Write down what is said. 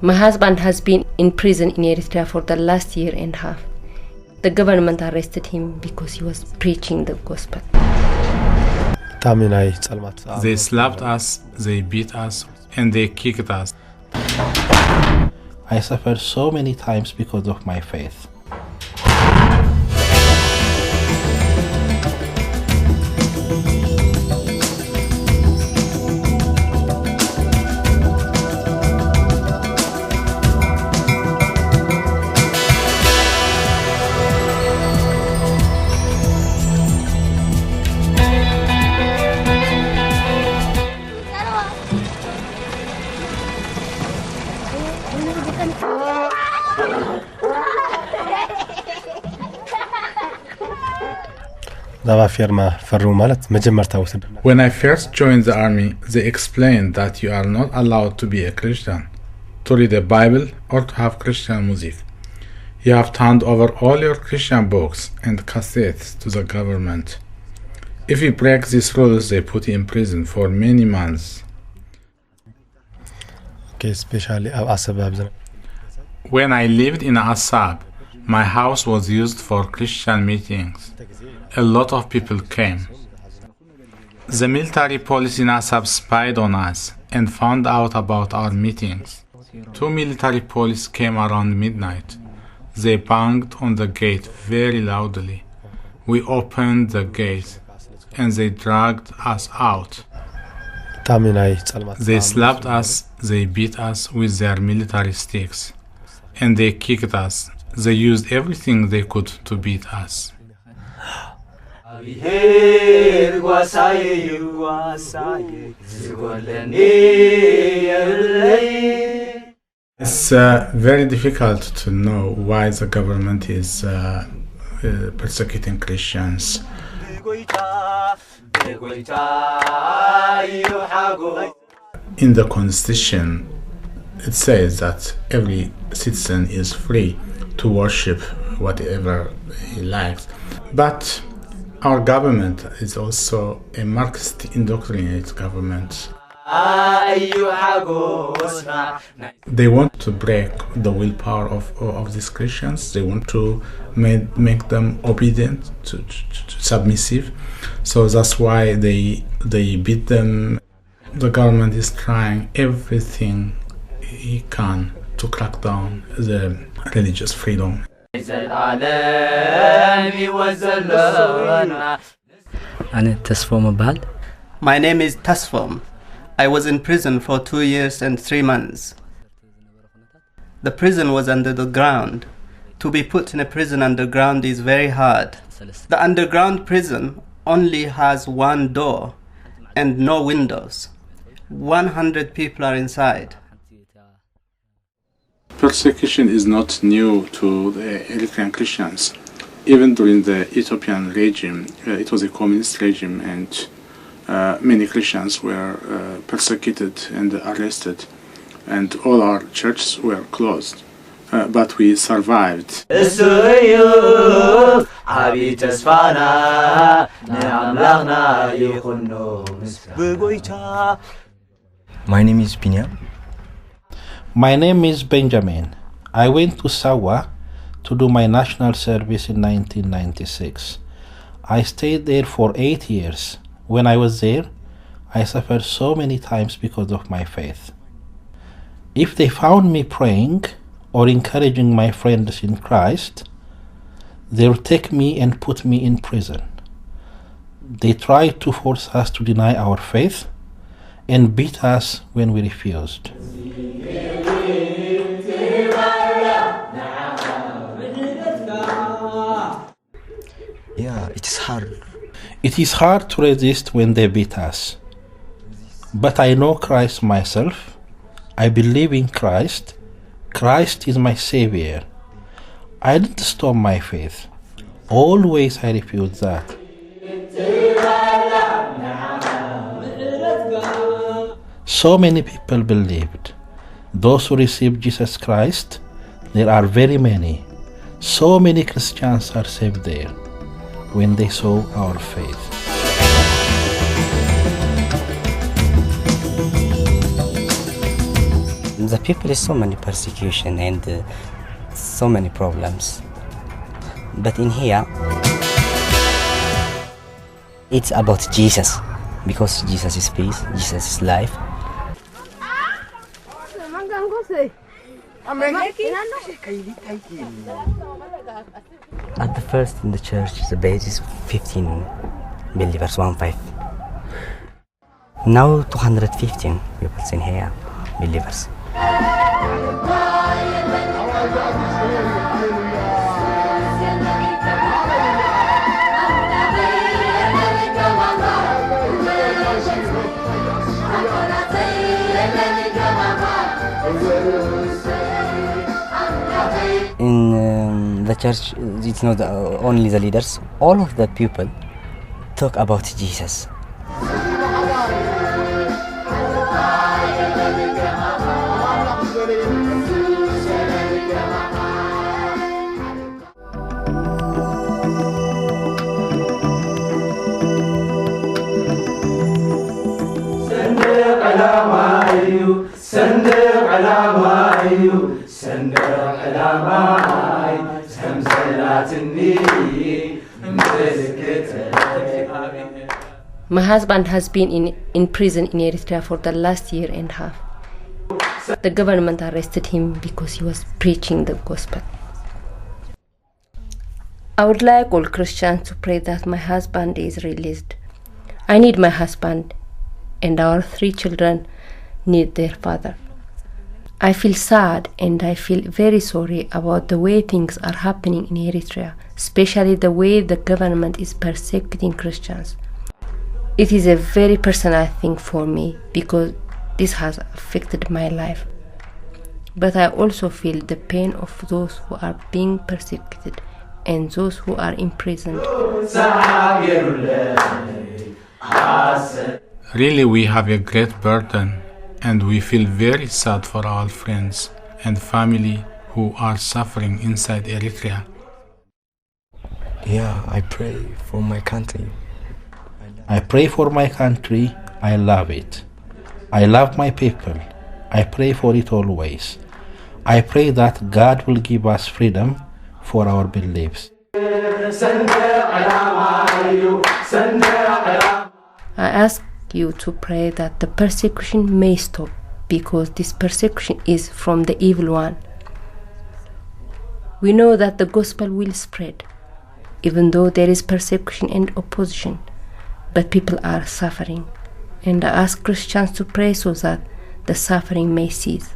My husband has been in prison in Eritrea for the last year and a half. The government arrested him because he was preaching the gospel. They slapped us, they beat us, and they kicked us. I suffered so many times because of my faith. When I first joined the army, they explained that you are not allowed to be a Christian, to read the Bible, or to have Christian music. You have turned over all your Christian books and cassettes to the government. If you break these rules, they put you in prison for many months. When I lived in Assab, my house was used for Christian meetings. A lot of people came. The military police in Assab spied on us and found out about our meetings. 2 military police came around midnight. They banged on the gate very loudly. We opened the gate and they dragged us out. They slapped us, they beat us with their military sticks, and they kicked us. They used everything they could to beat us. It's very difficult to know why the government is persecuting Christians. In the constitution, it says that every citizen is free to worship whatever he likes. But our government is also a Marxist indoctrinated government. They want to break the willpower of these Christians. They want to make them obedient, to submissive. So that's why they beat them. The government is trying everything he can to crack down the religious freedom. My name is Tasfom. I was in prison for 2 years and 3 months. The prison was under the ground. To be put in a prison underground is very hard. The underground prison only has one door and no windows. 100 people are inside. Persecution is not new to the Eritrean Christians. Even during the Ethiopian regime, it was a communist regime, and many Christians were persecuted and arrested, and all our churches were closed. But we survived. My name is Binyam. My name is Benjamin. I went to Sawa to do my national service in 1996. I stayed there for 8 years. When I was there, I suffered so many times because of my faith. If they found me praying or encouraging my friends in Christ, they would take me and put me in prison. They tried to force us to deny our faith and beat us when we refused. Yeah, it is hard. It is hard to resist when they beat us. But I know Christ myself. I believe in Christ. Christ is my Savior. I didn't stop my faith. Always I refuse that. So many people believed. Those who received Jesus Christ, there are very many. So many Christians are saved there when they saw our faith. the people is so many persecution and so many problems. But in here, it's about Jesus, because Jesus is peace, Jesus is life. At the first in the church, the base is 15 believers, 1-5. Now 215 people in here, believers. In the church, it's not only the leaders, all of the people talk about Jesus. My husband has been in prison in Eritrea for the last year and a half. The government arrested him because he was preaching the gospel. I would like all Christians to pray that my husband is released. I need my husband, and our 3 children need their father. I feel sad and I feel very sorry about the way things are happening in Eritrea, especially the way the government is persecuting Christians. It is a very personal thing for me because this has affected my life. But I also feel the pain of those who are being persecuted and those who are imprisoned. Really, we have a great burden, and we feel very sad for our friends and family who are suffering inside Eritrea. Yeah, I pray for my country. I pray for my country. I love it. I love my people. I pray for it always. I pray that God will give us freedom for our beliefs. I ask you to pray that the persecution may stop, because this persecution is from the evil one. We know that the gospel will spread, even though there is persecution and opposition, but people are suffering, and I ask Christians to pray so that the suffering may cease.